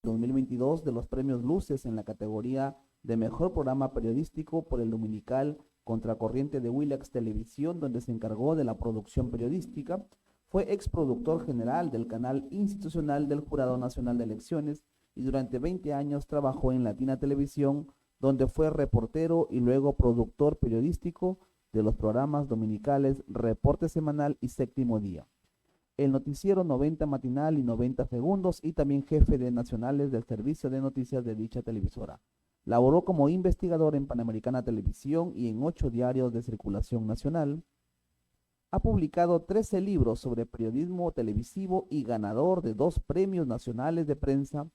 2022 de los premios Luces en la categoría de Mejor Programa Periodístico por el dominical Contracorriente de Willax Televisión, donde se encargó de la producción periodística. Fue exproductor general del canal institucional del Jurado Nacional de Elecciones y durante 20 años trabajó en Latina Televisión, donde fue reportero y luego productor periodístico de los programas dominicales Reporte Semanal y Séptimo Día, el noticiero 90 matinal y 90 segundos y también jefe de nacionales del servicio de noticias de dicha televisora. Laboró como investigador en Panamericana Televisión y en 8 diarios de circulación nacional. Ha publicado 13 libros sobre periodismo televisivo y ganador de 2 premios nacionales de prensa,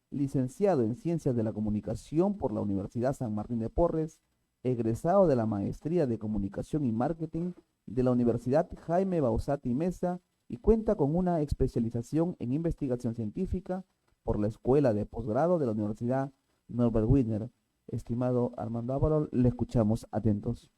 licenciado en Ciencias de la Comunicación por la Universidad San Martín de Porres, egresado de la Maestría de Comunicación y Marketing de la Universidad Jaime Bausati Mesa y cuenta con una especialización en investigación científica por la Escuela de Posgrado de la Universidad Norbert Wiener. Estimado Armando Ávalo, le escuchamos atentos.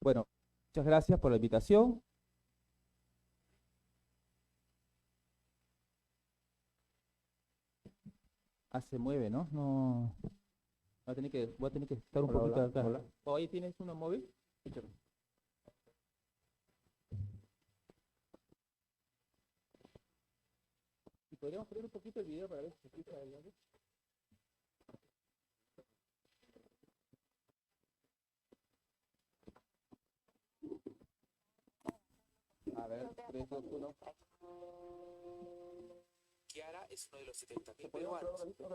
Bueno, muchas gracias por la invitación. Se mueve, ¿no? No, voy a tener que estar un Hola, poquito hola, acá. hola. ¿O ahí tienes uno móvil? Échalo. ¿Y podríamos poner un poquito el video para ver si se escucha el audio? A ver, 3, 2, 1. Kiara es uno de los 70.000 peruanos que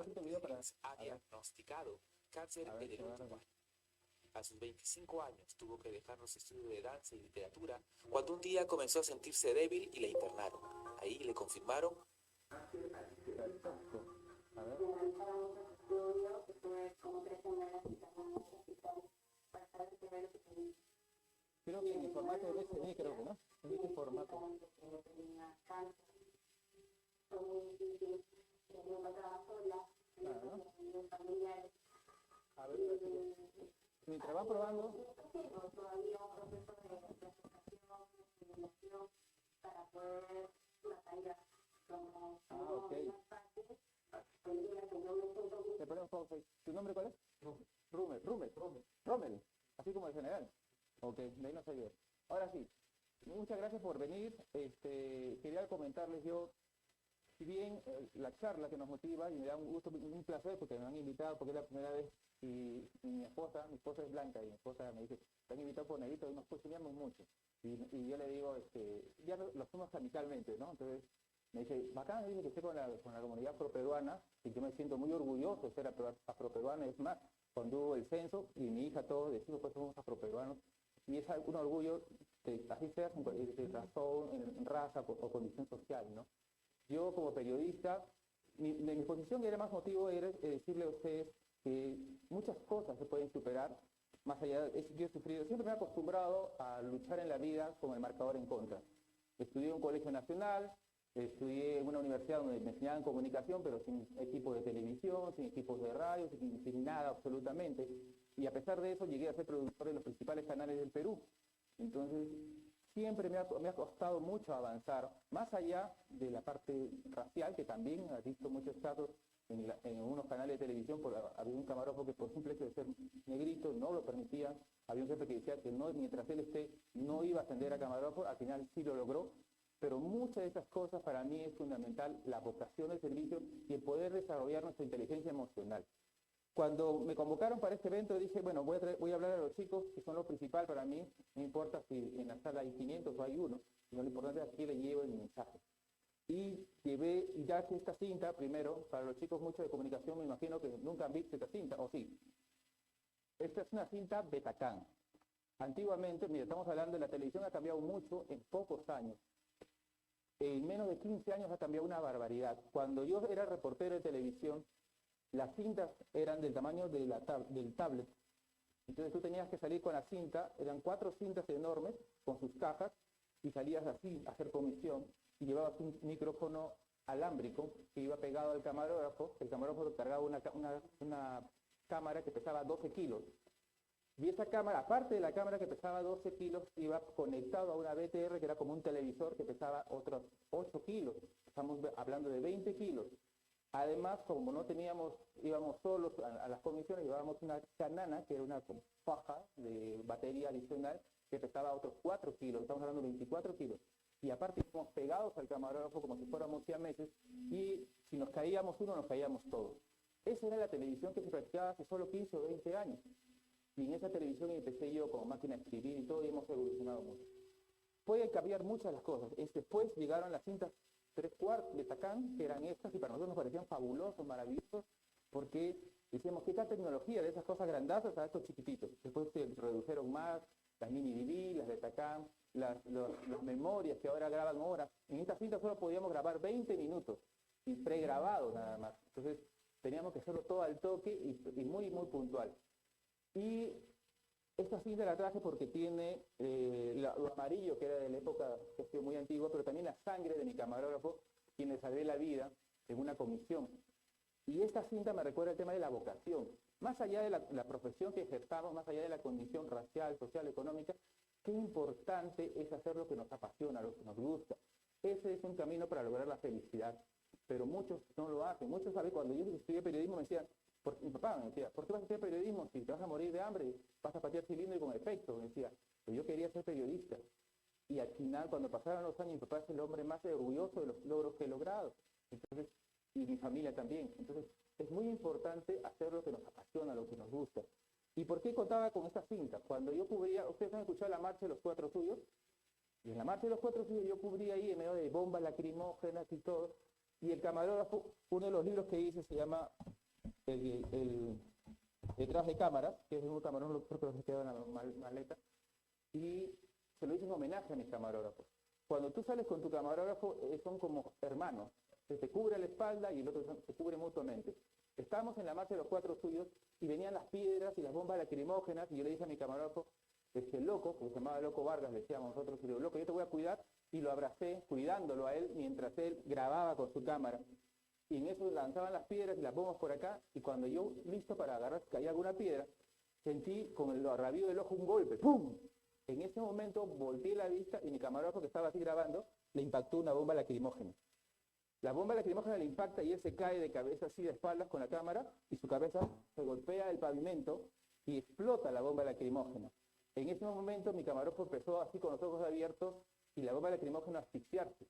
ha diagnosticado cáncer en el último año. A sus 25 años tuvo que dejar los estudios de danza y literatura cuando un día comenzó a sentirse débil y la internaron. Ahí le confirmaron. Creo que en el formato de SD, creo que no. En este formato. Claro, ¿no? A ver, mientras va probando. Ok. Le ponemos pausa. ¿Tu nombre cuál es? Rommel. Así como el general. Ok, de ahí no sé yo. Ahora sí, muchas gracias por venir. Quería comentarles yo, si bien la charla que nos motiva, y me da un gusto, un placer, porque me han invitado, porque es la primera vez, y mi esposa es blanca, y mi esposa me dice, te han invitado por negrito, y nos cuestionamos mucho. Y yo le digo, ya lo hacemos amicalmente, ¿no? Entonces, me dice, bacán, dice que esté con la comunidad afroperuana, y yo me siento muy orgulloso de ser afroperuano. Es más, cuando hubo el censo, y mi hija, todos decimos, pues somos afroperuanos, y es un orgullo, así sea de razón, en raza o condición social, ¿no? Yo como periodista, mi posición era más motivo era decirle a ustedes que muchas cosas se pueden superar, más allá de eso que yo he sufrido. Siempre me he acostumbrado a luchar en la vida con el marcador en contra. Estudié en un colegio nacional, estudié en una universidad donde me enseñaban comunicación, pero sin equipos de televisión, sin equipos de radio, sin nada absolutamente. Y a pesar de eso llegué a ser productor de los principales canales del Perú. Entonces, siempre me ha costado mucho avanzar, más allá de la parte racial, que también he visto muchos casos en unos canales de televisión. Había un camarógrafo que por simple hecho de ser negrito no lo permitía. Había un jefe que decía que no, mientras él esté no iba a ascender a camarógrafo. Al final sí lo logró. Pero muchas de esas cosas para mí es fundamental la vocación del servicio y el poder desarrollar nuestra inteligencia emocional. Cuando me convocaron para este evento dije, bueno, voy a hablar a los chicos, que son lo principal para mí. No importa si en la sala hay 500 o hay uno, sino lo importante es que le llevo el mensaje. Y llevé, ya que esta cinta, primero, para los chicos mucho de comunicación, me imagino que nunca han visto esta cinta, ¿o sí? Esta es una cinta Betacam. Antiguamente, mira, estamos hablando de la televisión, ha cambiado mucho en pocos años. En menos de 15 años ha cambiado una barbaridad. Cuando yo era reportero de televisión, las cintas eran del tamaño de del tablet. Entonces tú tenías que salir con la cinta, eran 4 cintas enormes con sus cajas, y salías así a hacer comisión y llevabas un micrófono alámbrico que iba pegado al camarógrafo. El camarógrafo cargaba una cámara que pesaba 12 kilos. Y esa cámara, aparte de la cámara que pesaba 12 kilos, iba conectado a una BTR que era como un televisor que pesaba otros 8 kilos. Estamos hablando de 20 kilos. Además, como no teníamos, íbamos solos a las comisiones, llevábamos una canana, que era una faja de batería adicional, que pesaba otros 4 kilos. Estamos hablando de 24 kilos. Y aparte íbamos pegados al camarógrafo como si fuéramos siameses, y si nos caíamos uno, nos caíamos todos. Esa era la televisión que se practicaba hace solo 15 o 20 años. Y en esa televisión empecé yo como máquina de escribir y todo, y hemos evolucionado mucho. Puede cambiar muchas las cosas. Después llegaron las cintas 3/4 de Takan, que eran estas, y para nosotros nos parecían fabulosos, maravillosos, porque decíamos, ¿qué tal tecnología de esas cosas grandazas a estos chiquititos? Después se redujeron más, las mini DV, las de Takan, las memorias que ahora graban horas. En estas cintas solo podíamos grabar 20 minutos, y pregrabado nada más. Entonces teníamos que hacerlo todo al toque y muy, muy puntual. Y esta cinta la traje porque tiene lo amarillo, que era de la época que ha sido muy antigua, pero también la sangre de mi camarógrafo, quien le salvé la vida en una comisión. Y esta cinta me recuerda el tema de la vocación. Más allá de la profesión que ejerzamos, más allá de la condición racial, social, económica, qué importante es hacer lo que nos apasiona, lo que nos gusta. Ese es un camino para lograr la felicidad. Pero muchos no lo hacen. Muchos saben, cuando yo estudié periodismo me decían, mi papá me decía, ¿por qué vas a hacer periodismo si te vas a morir de hambre? Vas a patear cilindro y con efecto. Me decía, pero yo quería ser periodista. Y al final, cuando pasaron los años, mi papá es el hombre más orgulloso de los logros que he logrado. Entonces, y mi familia también. Entonces, es muy importante hacer lo que nos apasiona, lo que nos gusta. ¿Y por qué contaba con esta cinta? Cuando yo cubría, ustedes han escuchado la marcha de los 4 suyos, y en la marcha de los 4 suyos yo cubría ahí en medio de bombas lacrimógenas y todo, y el camarógrafo, uno de los libros que hice se llama Detrás de cámaras, que es un camarógrafo que se quedó en la maleta, y se lo hice en homenaje a mis camarógrafos. Cuando tú sales con tu camarógrafo, son como hermanos, se te cubre la espalda y el otro se cubre mutuamente. Estábamos en la marcha de los 4 suyos y venían las piedras y las bombas lacrimógenas, y yo le dije a mi camarógrafo, loco, porque se llamaba Loco Vargas, le decíamos nosotros, y le digo, loco, yo te voy a cuidar, y lo abracé, cuidándolo a él, mientras él grababa con su cámara. Y en eso lanzaban las piedras y las bombas por acá, y cuando yo, listo para agarrar, si caía alguna piedra, sentí con el rabillo del ojo un golpe, ¡pum! En ese momento volteé la vista y mi camarógrafo, que estaba así grabando, le impactó una bomba lacrimógena. La bomba lacrimógena le impacta y él se cae de cabeza así de espaldas con la cámara, y su cabeza se golpea el pavimento y explota la bomba lacrimógena. En ese momento mi camarógrafo empezó así con los ojos abiertos y la bomba lacrimógena a asfixiarse.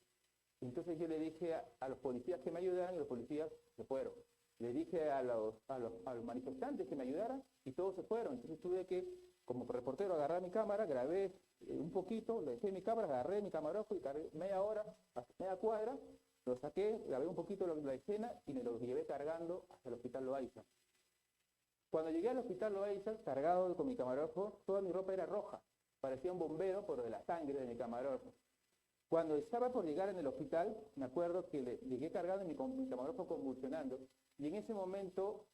Entonces yo le dije a los policías que me ayudaran, y los policías se fueron. Le dije a los manifestantes que me ayudaran y todos se fueron. Entonces tuve que, como reportero, agarrar mi cámara, grabé un poquito, le dejé mi cámara, agarré mi camarógrafo y cargué media cuadra, lo saqué, grabé un poquito la escena y me lo llevé cargando hasta el Hospital Loaiza. Cuando llegué al Hospital Loaiza, cargado con mi camarógrafo, toda mi ropa era roja. Parecía un bombero por de la sangre de mi camarógrafo. Cuando estaba por llegar en el hospital, me acuerdo que llegué cargado y mi camarógrafo convulsionando, y en ese momento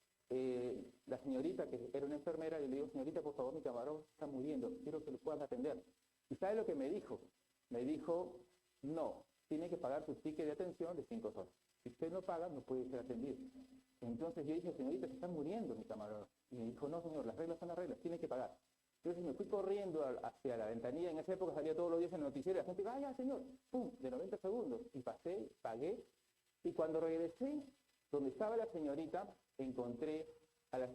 la señorita, que era una enfermera, le digo, señorita, por favor, mi camarógrafo está muriendo, quiero que lo puedan atender. ¿Y sabe lo que me dijo? Me dijo, no, tiene que pagar su ticket de atención de 5 soles. Si usted no paga, no puede ser atendido. Entonces yo dije, señorita, se está muriendo mi camarógrafo. Y me dijo, no, señor, las reglas son las reglas, tiene que pagar. Entonces me fui corriendo hacia la ventanilla. En esa época salía todos los días en el noticiero, la gente, vaya señor, pum, de 90 segundos. Y pasé, pagué, y cuando regresé, donde estaba la señorita, encontré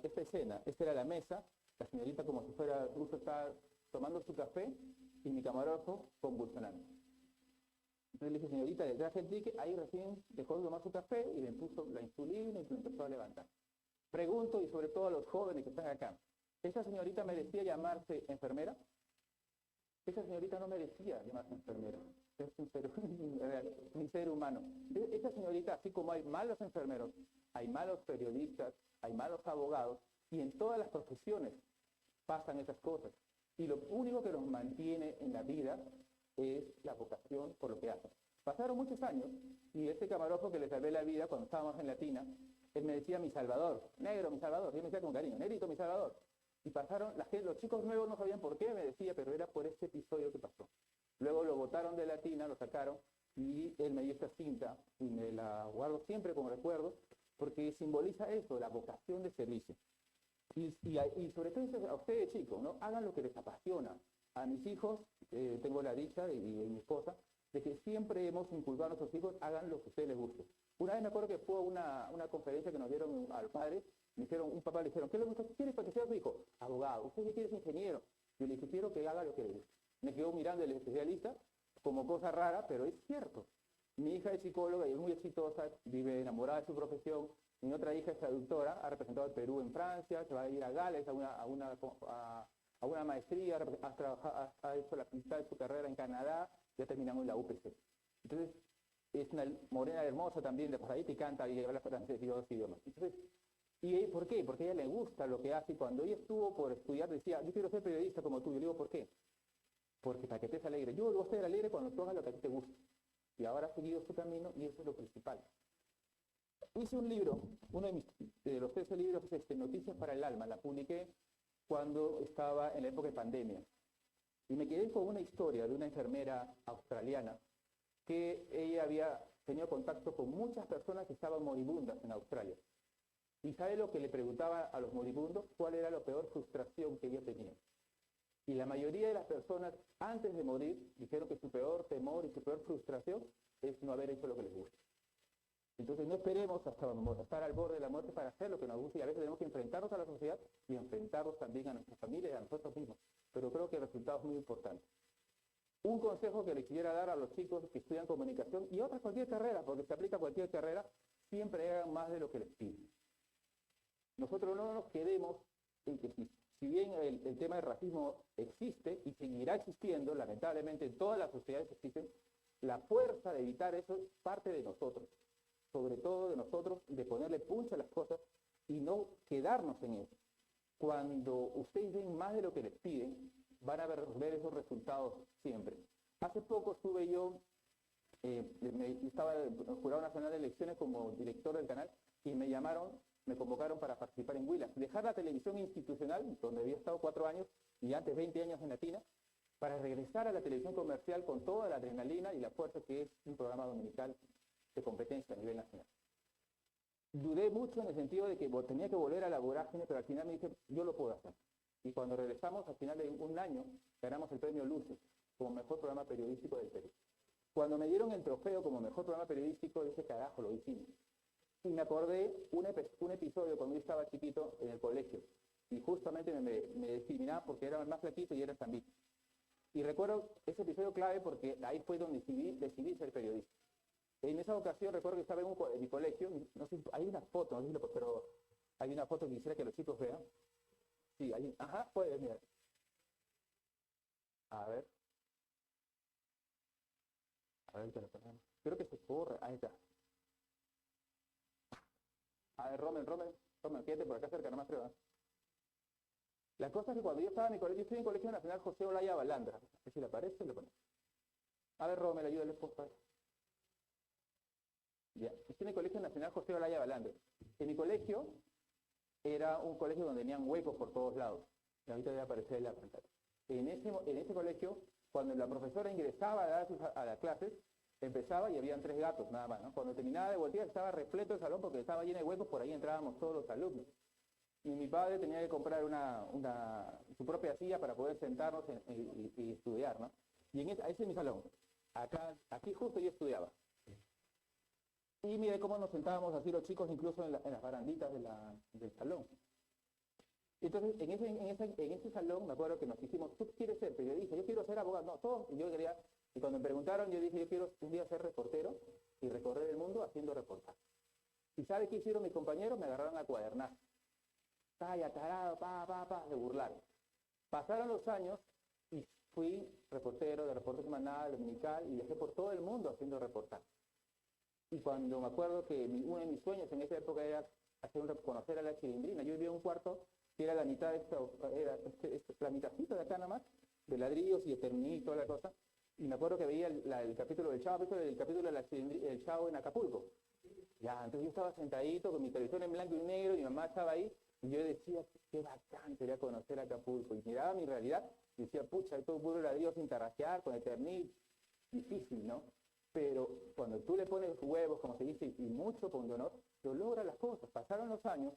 esta escena. Esta era la mesa, la señorita como si fuera, justo estaba tomando su café, y mi camarógrafo convulsionando. Entonces le dije, señorita, le traje el ticket, ahí recién dejó de tomar su café, y le puso la insulina y se empezó a levantar. Pregunto, y sobre todo a los jóvenes que están acá, ¿esa señorita merecía llamarse enfermera? Esa señorita no merecía llamarse enfermera. Es un ser humano. Esa señorita, así como hay malos enfermeros, hay malos periodistas, hay malos abogados, y en todas las profesiones pasan esas cosas. Y lo único que nos mantiene en la vida es la vocación por lo que hacen. Pasaron muchos años, y este camarógrafo que le salvé la vida cuando estábamos en Latina, él me decía mi salvador, negro mi salvador, yo me decía con cariño, negrito mi salvador. Y pasaron, los chicos nuevos no sabían por qué me decía, pero era por este episodio que pasó. Luego lo botaron de Latina, lo sacaron, y él me dio esta cinta y me la guardo siempre como recuerdo, porque simboliza eso, la vocación de servicio. Y sobre todo a ustedes chicos, ¿no? Hagan lo que les apasiona. A mis hijos, tengo la dicha y mi esposa, de que siempre hemos inculcado a nuestros hijos, hagan lo que a ustedes les guste. Una vez me acuerdo que fue una conferencia que nos dieron al padre, un papá le dijeron, ¿qué le gusta? ¿Qué quieres para que sea su hijo? Abogado. ¿Usted qué quiere? Es ingeniero. Yo le dije, quiero que haga lo que le guste. Me quedó mirando el especialista como cosa rara, pero es cierto. Mi hija es psicóloga y es muy exitosa, vive enamorada de su profesión. Mi otra hija es traductora, ha representado al Perú en Francia, se va a ir a Gales a una maestría, ha hecho la mitad de su carrera en Canadá, ya terminamos en la UPC. Entonces, es una morena hermosa también de por ahí que canta y habla francés y otros idiomas. Entonces, ¿y por qué? Porque a ella le gusta lo que hace. Y cuando ella estuvo por estudiar, decía, yo quiero ser periodista como tú. Yo le digo, ¿por qué? Porque para que estés alegre. Yo voy a ser alegre cuando tú hagas lo que a ti te gusta. Y ahora ha seguido su camino y eso es lo principal. Hice un libro, uno de los 13 libros es Noticias para el Alma. La publiqué cuando estaba en la época de pandemia. Y me quedé con una historia de una enfermera australiana que ella había tenido contacto con muchas personas que estaban moribundas en Australia. ¿Y sabe lo que le preguntaba a los moribundos? ¿Cuál era la peor frustración que ella tenía? Y la mayoría de las personas, antes de morir, dijeron que su peor temor y su peor frustración es no haber hecho lo que les gusta. Entonces no esperemos hasta estar al borde de la muerte para hacer lo que nos gusta, y a veces tenemos que enfrentarnos a la sociedad y enfrentarnos también a nuestra familia y a nosotros mismos. Pero creo que el resultado es muy importante. Un consejo que le quisiera dar a los chicos que estudian comunicación y otras cualquier carrera, porque se aplica a cualquier carrera, siempre hagan más de lo que les piden. Nosotros no nos quedemos en que si bien el tema del racismo existe y seguirá existiendo, lamentablemente en todas las sociedades existen, la fuerza de evitar eso es parte de nosotros, sobre todo de nosotros, de ponerle punch a las cosas y no quedarnos en eso. Cuando ustedes den más de lo que les piden, van a ver esos resultados siempre. Hace poco estuve yo, estaba en el Jurado Nacional de Elecciones como director del canal y me convocaron para participar en Willax. Dejar la televisión institucional, donde había estado 4 años y antes 20 años en Latina, para regresar a la televisión comercial con toda la adrenalina y la fuerza que es un programa dominical de competencia a nivel nacional. Dudé mucho en el sentido de que tenía que volver a la vorágine, pero al final me dije, yo lo puedo hacer. Y cuando regresamos, al final de un año, ganamos el premio Luces como mejor programa periodístico del Perú. Cuando me dieron el trofeo como mejor programa periodístico, dije, carajo, lo hicimos. Y me acordé un episodio cuando yo estaba chiquito en el colegio. Y justamente me discriminaban porque era el más flaquito y era zambito. Y recuerdo ese episodio clave porque ahí fue donde decidí ser periodista. En esa ocasión recuerdo que estaba en mi colegio, no sé, hay una foto, no sé, pero hay una foto que quisiera que los chicos vean. Sí, ahí, ajá, puedes mirar. A ver. A ver, creo que se corre, ahí está. A ver, Rommel, quédate por acá cerca, no más creo. La cosa es que cuando yo estaba en mi colegio, yo estoy en el Colegio Nacional José Olaya Balandra. Si le aparece, lo pone. A ver, Rommel, ayúdale, por favor. Ya, estoy en el Colegio Nacional José Olaya Balandra. En mi colegio era un colegio donde tenían huecos por todos lados. Y ahorita debe aparecer en la pantalla. En ese colegio, cuando la profesora ingresaba a dar a las clases, empezaba y habían 3 gatos nada más, ¿no? Cuando terminaba de voltear estaba repleto el salón porque estaba lleno de huecos, por ahí entrábamos todos los alumnos. Y mi padre tenía que comprar su propia silla para poder sentarnos y estudiar, ¿no? Y ese es mi salón. Aquí justo yo estudiaba. Y mire cómo nos sentábamos así los chicos, incluso en las baranditas del salón. Entonces, en ese salón, me acuerdo que nos dijimos, ¿tú quieres ser periodista? Yo quiero ser abogado. No, todos, yo quería. Y cuando me preguntaron, yo dije, yo quiero un día ser reportero y recorrer el mundo haciendo reportajes. ¿Y sabe qué hicieron mis compañeros? Me agarraron a cuadernar. Talla, tarado, se burlaron. Pasaron los años y fui reportero de Reporte Semanal, Dominical, y viajé por todo el mundo haciendo reportajes. Y cuando me acuerdo que uno de mis sueños en esa época era conocer a la Chilindrina. Yo vivía en un cuarto que era la mitad de la mitadcita de acá nada más, de ladrillos y de terminillo y toda la cosa. Y me acuerdo que veía el capítulo del Chavo, el capítulo del Chavo en Acapulco. Ya, entonces yo estaba sentadito con mi televisión en blanco y negro, y mi mamá estaba ahí, y yo decía, qué bacán sería conocer Acapulco. Y miraba mi realidad, Y decía, pucha, todo puro ladrillo sin tarrajear, con Eternit, difícil, ¿no? Pero cuando tú le pones huevos, como se dice, y mucho pundonor, lo logra las cosas. Pasaron los años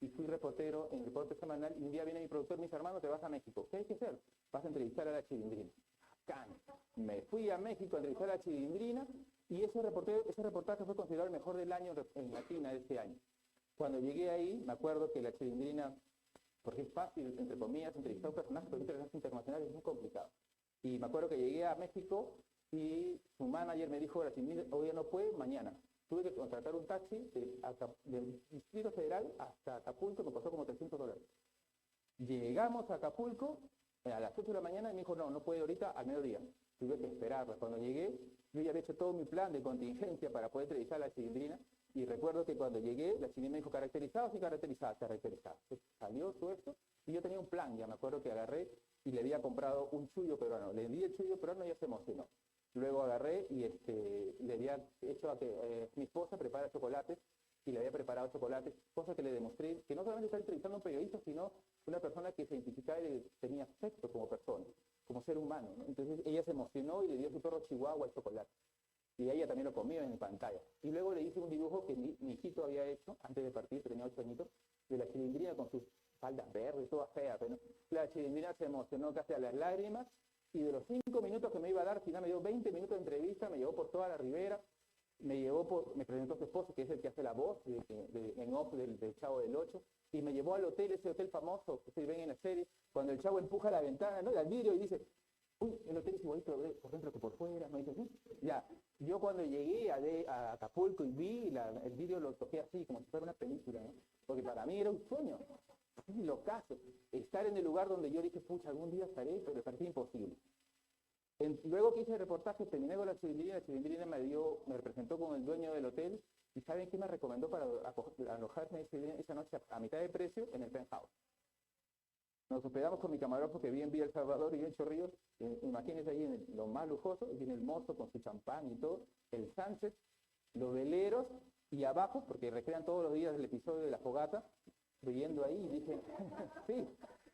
y fui reportero en el reporte semanal y un día viene mi productor, mis hermanos, te vas a México. ¿Qué hay que hacer? Vas a entrevistar a la Chilindrina. Bacán. Me fui a México a entrevistar a la Chilindrina y ese reportaje fue considerado el mejor del año en Latina de ese año. Cuando llegué ahí, me acuerdo que la Chilindrina, porque es fácil, entre comillas, entrevistar a un personaje, pero entrevistar internacional es muy complicado. Y me acuerdo que llegué a México y su manager me dijo, hoy no puede, mañana. Tuve que contratar un taxi del Distrito Federal hasta Acapulco, me costó como $300. Llegamos a Acapulco a las 8 de la mañana y me dijo, no puede ahorita al mediodía. Tuve que esperarla. Cuando llegué, yo ya había hecho todo mi plan de contingencia para poder entrevistar a la Chilindrina. Y recuerdo que cuando llegué, la Chilindrina me dijo, ¿caracterizados? Sí, caracterizados, caracterizados. Salió todo esto y yo tenía un plan, ya me acuerdo que agarré y le había comprado un chullo peruano. Le di el chullo peruano y ya se emocionó. Luego agarré y le había hecho a que mi esposa prepara chocolates y le había preparado chocolates, cosa que le demostré que no solamente estaba entrevistando a un periodista, sino una persona que se identificaba y tenía afecto como persona, como ser humano, ¿no? Entonces ella se emocionó y le dio su perro chihuahua el chocolate. Y ella también lo comió en pantalla. Y luego le hice un dibujo que mi hijito había hecho antes de partir, que tenía 8 añitos, de la Chilindrina con sus faldas verdes, toda fea. Pero la Chilindrina se emocionó casi a las lágrimas. Y de los 5 minutos que me iba a dar, al final me dio 20 minutos de entrevista, me llevó por toda la ribera, me presentó a su esposo, que es el que hace la voz en off del Chavo del 8, y me llevó al hotel, ese hotel famoso que ustedes ven en la serie, cuando el Chavo empuja la ventana, ¿no? El vidrio y dice, uy, el hotel es igualito por dentro que por fuera, me dice, ¿sí? Ya, yo cuando llegué a Acapulco y vi el vidrio, lo toqué así, como si fuera una película, ¿no? Porque para mí era un sueño. Sí, lo caso. Estar en el lugar donde yo dije, pucha, algún día estaré, pero me parecía imposible. Luego que hice el reportaje, terminé con la Chilindrina me representó con el dueño del hotel, y ¿saben qué me recomendó para alojarme esa noche a mitad de precio en el penthouse? Nos hospedamos con mi camarógrafo que vi en Villa El Salvador y en Chorrillos, imagínense ahí en lo más lujoso, viene el mozo con su champán y todo, el Sánchez, los veleros, y abajo, porque recrean todos los días el episodio de la fogata, viviendo ahí, y dije, sí.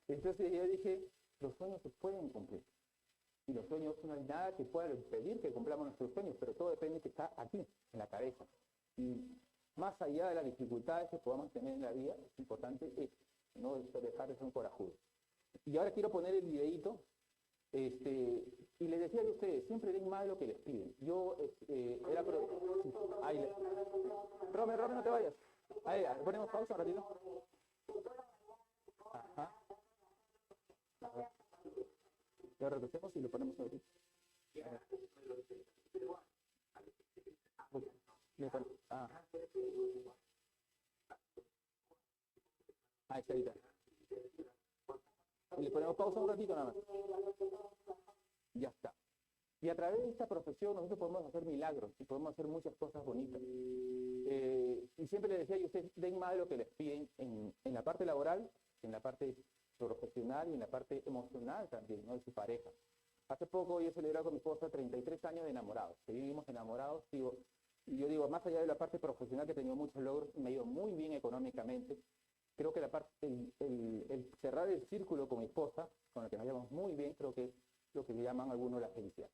Entonces yo dije, los sueños se pueden cumplir. Y los sueños no hay nada que pueda impedir que cumplamos nuestros sueños, pero todo depende que está aquí, en la cabeza. Y más allá de las dificultades que podamos tener en la vida, es importante no dejar de ser un corajudo. Y ahora quiero poner el videíto, y les decía a ustedes, siempre den más de lo que les piden. Yo era... Romy, no te vayas. Ahí, ponemos pausa un ratito. Ajá. Lo reducimos y lo ponemos ahorita. Ahí está, ahorita. Y le ponemos pausa un ratito nada más. Ya está. Y a través de esta profesión nosotros podemos hacer milagros y podemos hacer muchas cosas bonitas. Y siempre les decía, y ustedes den más de lo que les piden en la parte laboral, en la parte profesional y en la parte emocional también, ¿no? De su pareja. Hace poco yo celebré con mi esposa 33 años de enamorados. Seguimos enamorados, y yo digo, más allá de la parte profesional que he tenido muchos logros, me ha ido muy bien económicamente. Creo que el cerrar el círculo con mi esposa, con la que nos llevamos muy bien, creo que es lo que le llaman algunos la felicidad.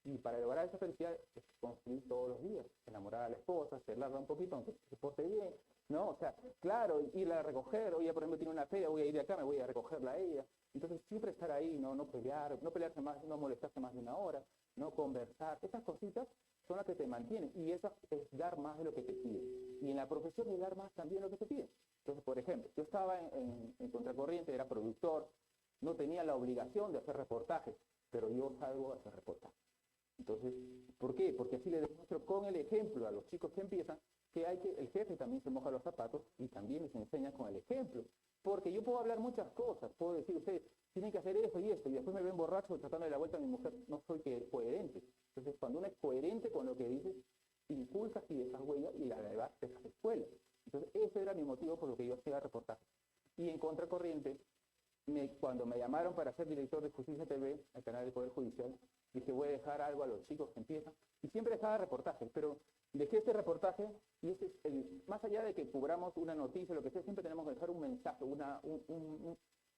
Y para lograr esa felicidad es construir todos los días, enamorar a la esposa, celarla un poquito, aunque se porte bien, ¿no? O sea, claro, irla a recoger, hoy por ejemplo tiene una feria, voy a ir de acá, me voy a recogerla a ella. Entonces siempre estar ahí, no pelearse más, no molestarse más de una hora, no conversar. Esas cositas son las que te mantienen y eso es dar más de lo que te piden. Y en la profesión es dar más también de lo que te piden. Entonces, por ejemplo, yo estaba en Contracorriente, era productor, no tenía la obligación de hacer reportajes, pero yo salgo a hacer reportajes. Entonces, ¿por qué? Porque así le demuestro con el ejemplo a los chicos que empiezan que el jefe también se moja los zapatos y también les enseña con el ejemplo. Porque yo puedo hablar muchas cosas, puedo decir, ustedes tienen que hacer esto y esto, y después me ven borracho tratando de la vuelta a mi mujer, no soy coherente. Entonces, cuando uno es coherente con lo que dice, inculcas y dejas huella y la verdad dejas escuela. Entonces, ese era mi motivo por lo que yo hacía reportajes. Y en Contracorriente, cuando me llamaron para ser director de Justicia TV, el canal del Poder Judicial, dije, voy a dejar algo a los chicos que empiezan. Y siempre dejaba reportajes, pero dejé este reportaje, y este es más allá de que cubramos una noticia, lo que sea, siempre tenemos que dejar un mensaje,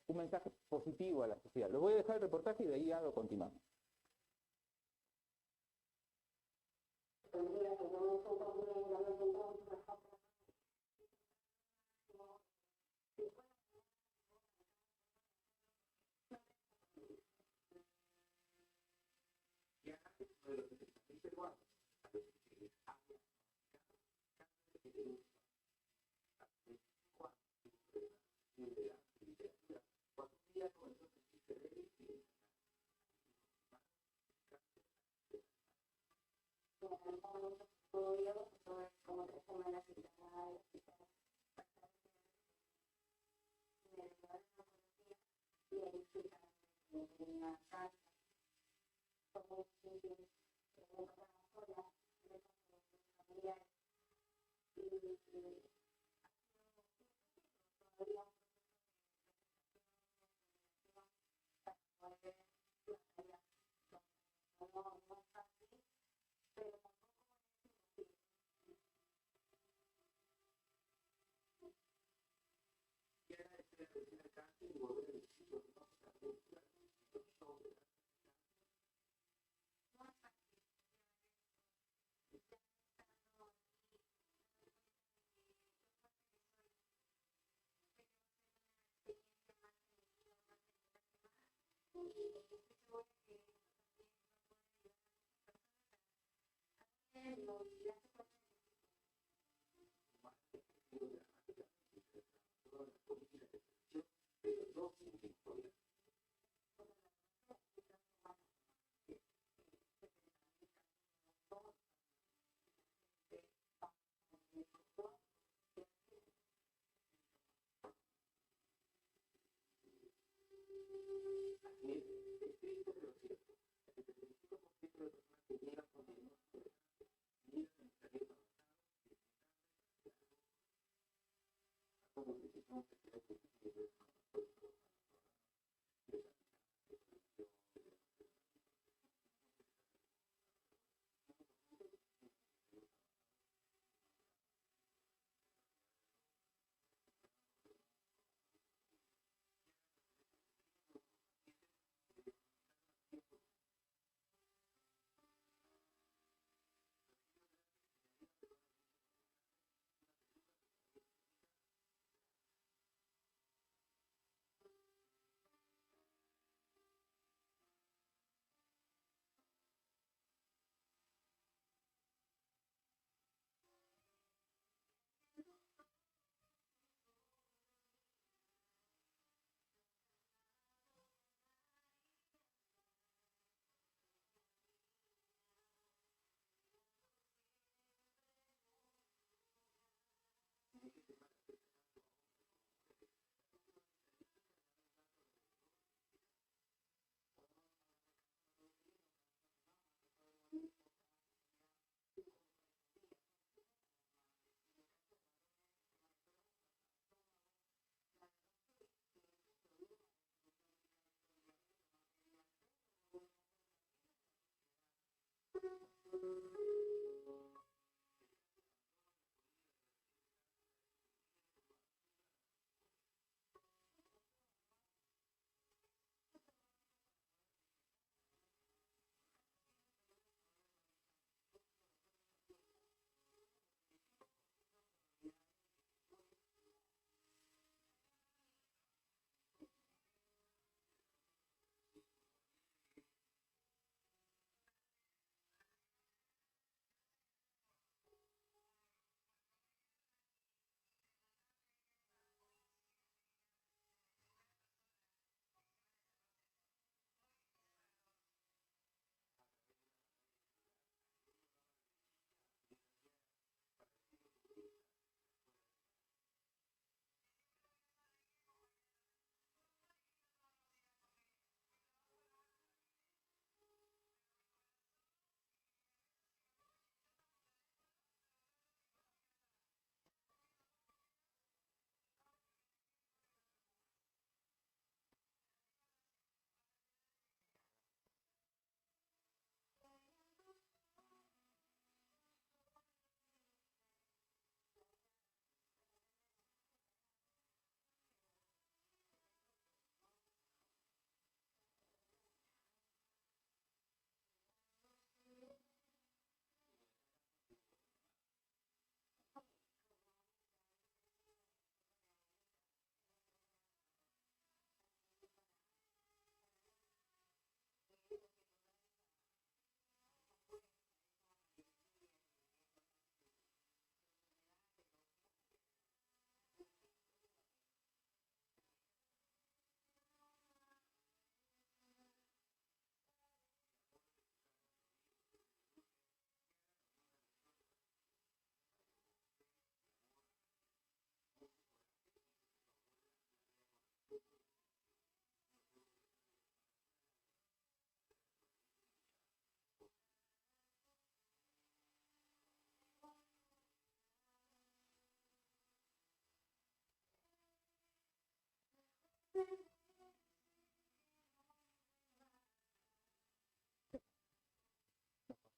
un mensaje positivo a la sociedad. Les voy a dejar el reportaje y de ahí ya lo continuamos.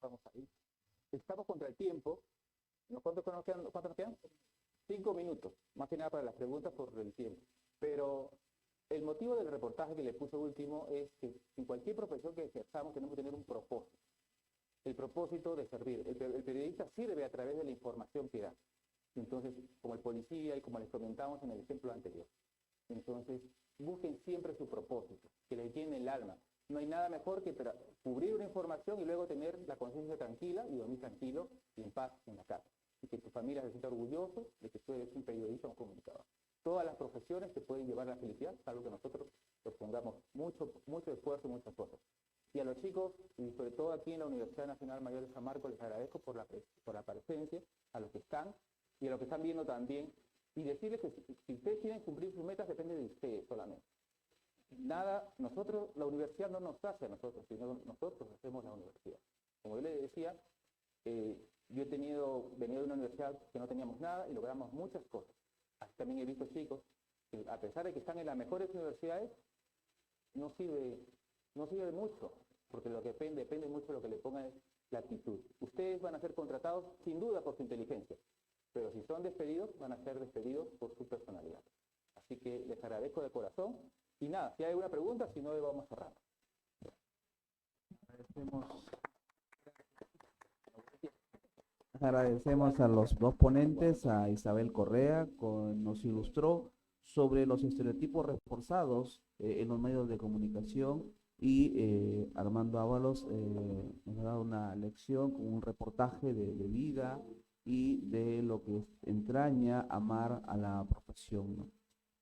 Vamos ahí. Estamos contra el tiempo. ¿Cuánto nos quedan? 5 minutos, más que nada para las preguntas por el tiempo. Pero el motivo del reportaje que le puse último es que en cualquier profesión que ejerzamos tenemos que tener un propósito. El propósito de servir. El periodista sirve a través de la información que da. Entonces, como el policía y como les comentamos en el ejemplo anterior. Entonces, busquen siempre su propósito, que les llene el alma. No hay nada mejor que cubrir una información y luego tener la conciencia tranquila y dormir tranquilo y en paz en la casa. Y que tu familia se sienta orgulloso de que tú eres un periodista o un comunicador. Todas las profesiones te pueden llevar a la felicidad, algo que nosotros nos pongamos mucho esfuerzo, muchas cosas. Y a los chicos, y sobre todo aquí en la Universidad Nacional Mayor de San Marcos, les agradezco por la presencia, a los que están y a los que están viendo también. Y decirles que si ustedes quieren cumplir sus metas, depende de ustedes solamente. Nada, la universidad no nos hace a nosotros, sino nosotros hacemos la universidad. Como yo les decía, yo he venido de una universidad que no teníamos nada y logramos muchas cosas. Así también he visto chicos que a pesar de que están en las mejores universidades, no sirve de mucho, porque lo que depende mucho de lo que le pongan es la actitud. Ustedes van a ser contratados sin duda por su inteligencia, pero si son despedidos, van a ser despedidos por su personalidad. Así que les agradezco de corazón. Y nada, si hay alguna pregunta, si no, vamos cerrando. Agradecemos a los dos ponentes, a Isabel Correa, nos ilustró sobre los estereotipos reforzados en los medios de comunicación, y Armando Ábalos nos ha dado una lección con un reportaje de vida y de lo que entraña amar a la profesión, ¿no?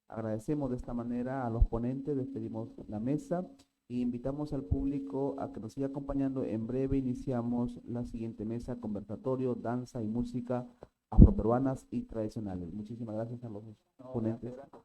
Agradecemos de esta manera a los ponentes, despedimos la mesa e invitamos al público a que nos siga acompañando. En breve iniciamos la siguiente mesa: conversatorio, danza y música afroperuanas y tradicionales. Muchísimas gracias a los ponentes. Gracias.